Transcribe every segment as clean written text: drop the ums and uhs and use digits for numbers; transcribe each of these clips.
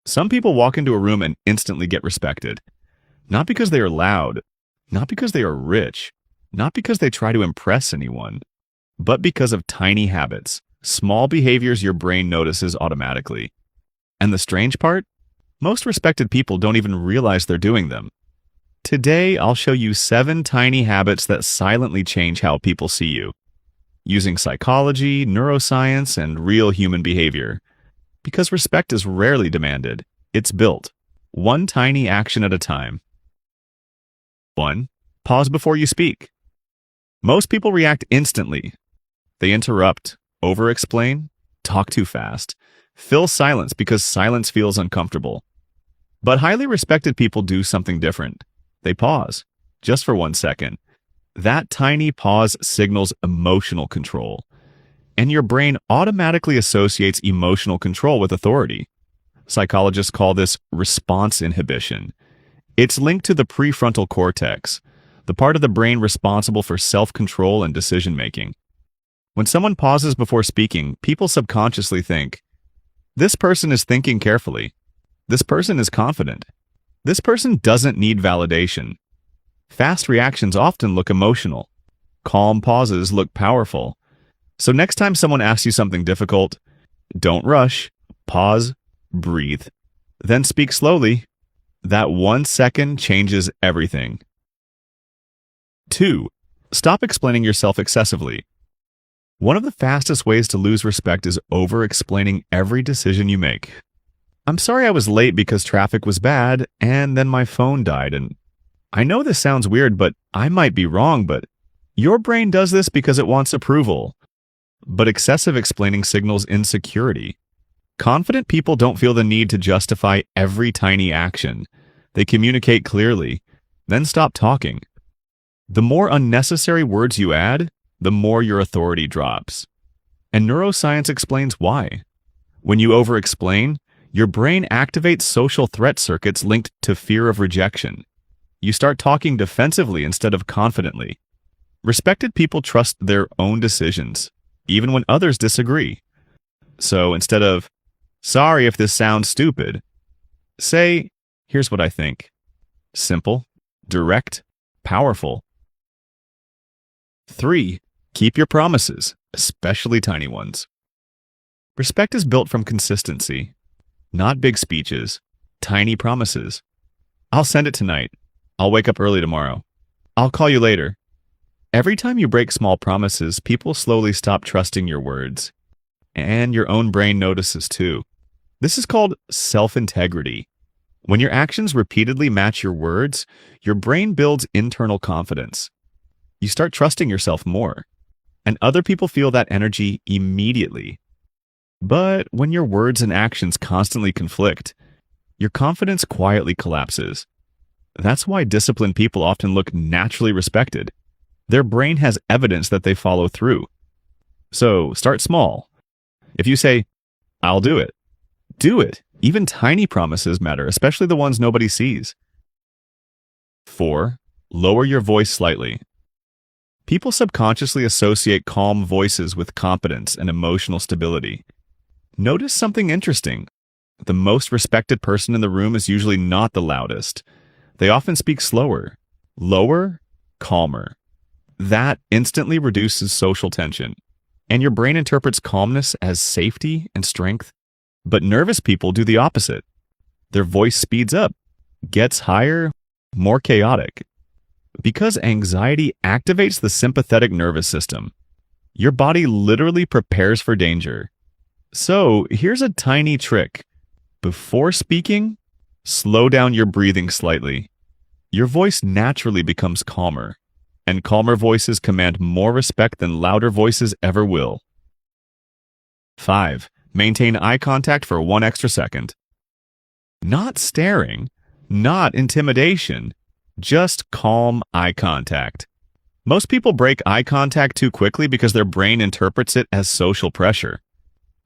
Some people walk into a room and instantly get respected. Not because they are loud, not because they are rich, not because they try to impress anyone, but because of tiny habits, small behaviors your brain notices automatically. And the strange part? Most respected people don't even realize they're doing them. Today, I'll show you 7 tiny habits that silently change how people see you, using psychology, neuroscience, and real human behavior. Because respect is rarely demanded, it's built, one tiny action at a time. 1. Pause before you speak. Most people react instantly. They interrupt, over-explain, talk too fast, fill silence because silence feels uncomfortable. But highly respected people do something different. They pause, just for 1 second. That tiny pause signals emotional control. And your brain automatically associates emotional control with authority. Psychologists call this response inhibition. It's linked to the prefrontal cortex, the part of the brain responsible for self-control and decision-making. When someone pauses before speaking, people subconsciously think, this person is thinking carefully. This person is confident. This person doesn't need validation. Fast reactions often look emotional. Calm pauses look powerful. So next time someone asks you something difficult, don't rush, pause, breathe, then speak slowly. That 1 second changes everything. 2. Stop explaining yourself excessively. One of the fastest ways to lose respect is over-explaining every decision you make. I'm sorry I was late because traffic was bad, and then my phone died, and I know this sounds weird, but I might be wrong, but your brain does this because it wants approval. But excessive explaining signals insecurity. Confident people don't feel the need to justify every tiny action. They communicate clearly, then stop talking. The more unnecessary words you add, the more your authority drops. And neuroscience explains why. When you over-explain, your brain activates social threat circuits linked to fear of rejection. You start talking defensively instead of confidently. Respected people trust their own decisions, even when others disagree. So instead of, sorry if this sounds stupid, say, here's what I think. Simple, direct, powerful. 3. Keep your promises, especially tiny ones. Respect is built from consistency, not big speeches, tiny promises. I'll send it tonight. I'll wake up early tomorrow. I'll call you later. Every time you break small promises, people slowly stop trusting your words. And your own brain notices too. This is called self-integrity. When your actions repeatedly match your words, your brain builds internal confidence. You start trusting yourself more. And other people feel that energy immediately. But when your words and actions constantly conflict, your confidence quietly collapses. That's why disciplined people often look naturally respected. Their brain has evidence that they follow through. So start small. If you say, I'll do it, do it. Even tiny promises matter, especially the ones nobody sees. 4. Lower your voice slightly. People subconsciously associate calm voices with competence and emotional stability. Notice something interesting. The most respected person in the room is usually not the loudest. They often speak slower, lower, calmer. That instantly reduces social tension, and your brain interprets calmness as safety and strength. But nervous people do the opposite. Their voice speeds up, gets higher, more chaotic. Because anxiety activates the sympathetic nervous system, your body literally prepares for danger. So here's a tiny trick. Before speaking, slow down your breathing slightly. Your voice naturally becomes calmer, and calmer voices command more respect than louder voices ever will. 5. Maintain eye contact for 1 extra second. Not staring, not intimidation, just calm eye contact. Most people break eye contact too quickly because their brain interprets it as social pressure.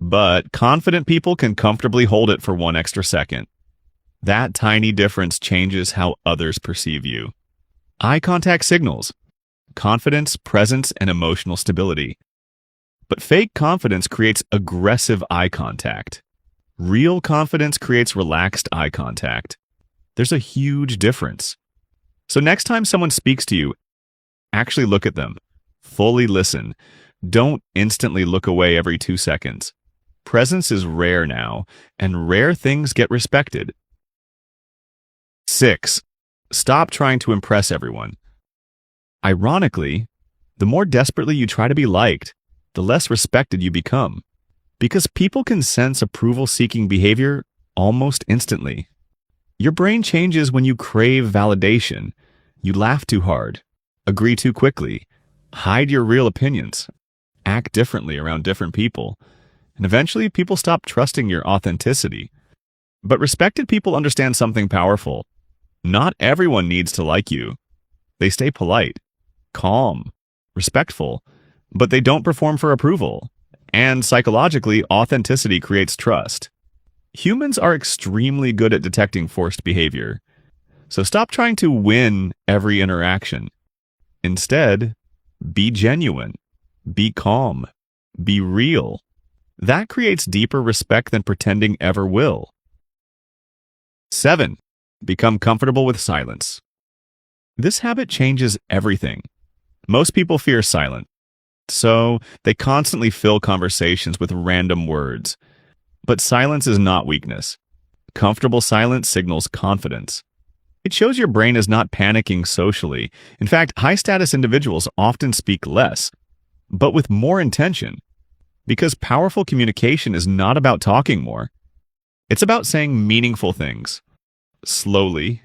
But confident people can comfortably hold it for 1 extra second. That tiny difference changes how others perceive you. Eye contact signals confidence, presence, and emotional stability. But fake confidence creates aggressive eye contact. Real confidence creates relaxed eye contact. There's a huge difference. So next time someone speaks to you, actually look at them. Fully listen. Don't instantly look away every 2 seconds. Presence is rare now, and rare things get respected. 6. Stop trying to impress everyone. Ironically, the more desperately you try to be liked, the less respected you become. Because people can sense approval-seeking behavior almost instantly. Your brain changes when you crave validation. You laugh too hard, agree too quickly, hide your real opinions, act differently around different people, and eventually people stop trusting your authenticity. But respected people understand something powerful. Not everyone needs to like you. They stay polite, calm, respectful, but they don't perform for approval. And psychologically, authenticity creates trust. Humans are extremely good at detecting forced behavior. So stop trying to win every interaction. Instead, be genuine, be calm, be real. That creates deeper respect than pretending ever will. 7. Become comfortable with silence. This habit changes everything. Most people fear silence, so they constantly fill conversations with random words. But silence is not weakness. Comfortable silence signals confidence. It shows your brain is not panicking socially. In fact, high-status individuals often speak less, but with more intention. Because powerful communication is not about talking more. It's about saying meaningful things. Slowly,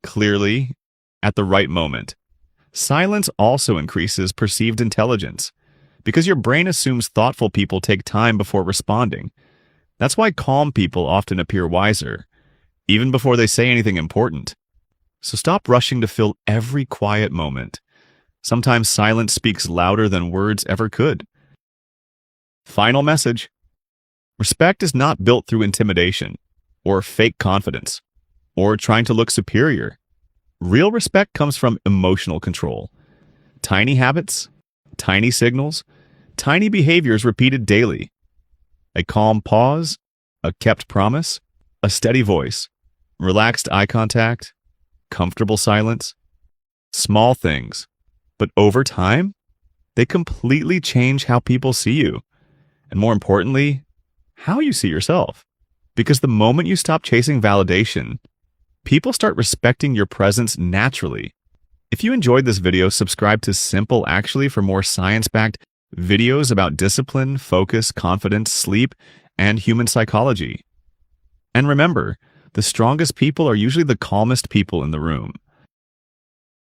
clearly, at the right moment. Silence also increases perceived intelligence, because your brain assumes thoughtful people take time before responding. That's why calm people often appear wiser, even before they say anything important. So stop rushing to fill every quiet moment. Sometimes silence speaks louder than words ever could. Final message. Respect is not built through intimidation, or fake confidence, or trying to look superior. Real respect comes from emotional control. Tiny habits, tiny signals, tiny behaviors repeated daily. A calm pause, a kept promise, a steady voice, relaxed eye contact, comfortable silence. Small things, but over time, they completely change how people see you. And more importantly, how you see yourself. Because the moment you stop chasing validation, people start respecting your presence naturally. If you enjoyed this video, subscribe to Simple Actually for more science-backed videos about discipline, focus, confidence, sleep, and human psychology. And remember, the strongest people are usually the calmest people in the room.